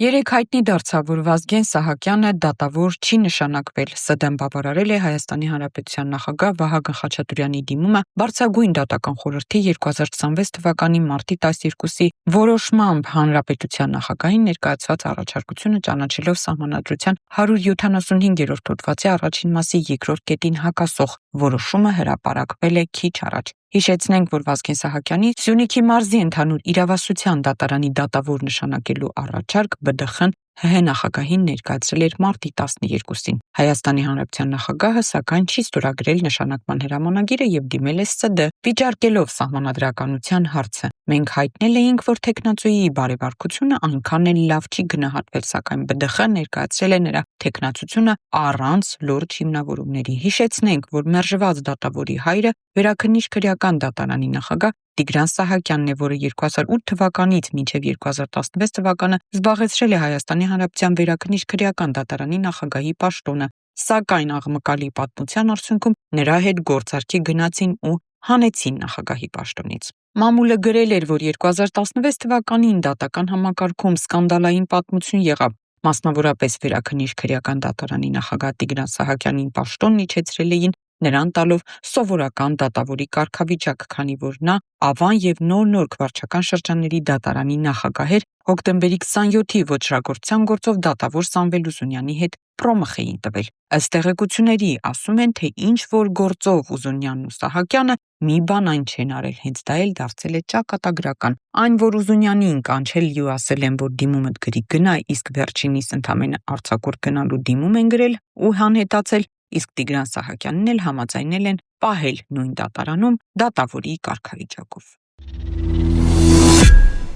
Երեկ հայտնի դարձավ, որ Վազգեն Սահակյանը դատավոր չի նշանակվել։ Սա դեմ բավարարել է Հայաստանի Հանրապետության նախագահ Վահագն Խաչատուրեանի դիմումը Բարձրագույն դատական խորհրդի 2026 թվականի մարտի 12-ի որոշմամբ հանրապետության նախագահին ներկայացված առաջարկությունը ճանաչելով Սահմանադրության 175-րդ հոդվածի առաջին մասի երկրորդ կետին հակասող որոշումը հրապարակվել է քիչ առաջ։ Հիշեցնենք, որ Վազգեն Սահակյանի Սյունիքի մարզի ընդհանուր իրավասության դատարանի դատավոր նշանակելու առաջարկ ԲԴԽ-ն ՀՀ նախագահին ներկայացրել էր մարտի 12-ին։ Հայաստանի Հանրապետության նախագահը, սակայն, չի ստորագրել նշանակման հրամանագիրը եւ դիմել է ՍԴ, վիճարկելով սահմանադրականության հարցը։ Մենք հայտնել էինք, որ թեկնածուի բարեվարկությունը այնքան էլ լավ չի գնահատվել, սակայն ԲԴԽ-ն ներկայացրել է նրա թեկնածությունը առանց լուրջ հիմնավորումների։ Հիշեցնենք, որ մերժված դատավորի հայրը Վերաքննիչ քրեական դատարանի նախագահ Տիգրան Սահակյանն է, որը 2008 թվականից մինչև 2016 թվականը զբաղեցրել է Հայաստանի Հանրապետության Վերաքննիչ քրեական դատարանի նախագահի պաշտոնը, սակայն աղմկալի պատմության արդյունքում նրա հետ գործարքի գնացին ու հանեցին նախագահի պաշտոնից։ Մամուլը գրել էր, որ 2016 թվականին դատական համակարգում սկանդալային պատմություն եղավ։ Մասնավորապես Վերաքննիչ քրեական դատարանի նախագահ Տիգրան Սահակյանին պաշտոնն իջեցրել էին նրան տալով սովորական դատավորի կարգավիճակ, քանի որ նա Ավան եւ նոր քվարչական շրջանների դատարանի նախագահ էր, հոկտեմբերի 27-ի ոճրագործության գործով դատավոր Սամվել Ուզունյանի հետ պրոմխ էին տվել։ Ըստ տեղեկությունների ասում են, թե ինչ որ գործով Ուզունյանն ու Սահակյանը մի բան այն չեն արել, հենց դա էլ դարձել է ճակատագրական։ Այն, որ Ուզունյանին կանչել ու ասել են, որ դիմումդ գրի գնա, իսկ վերջինիս ընդամենը արձակուրդ գնալու դիմում են գրել ու հանհետացել, իսկ Տիգրան Սահակյանին էլ համաձայնել են պահել նույն դատարանում դատավորի կարգավիճակով։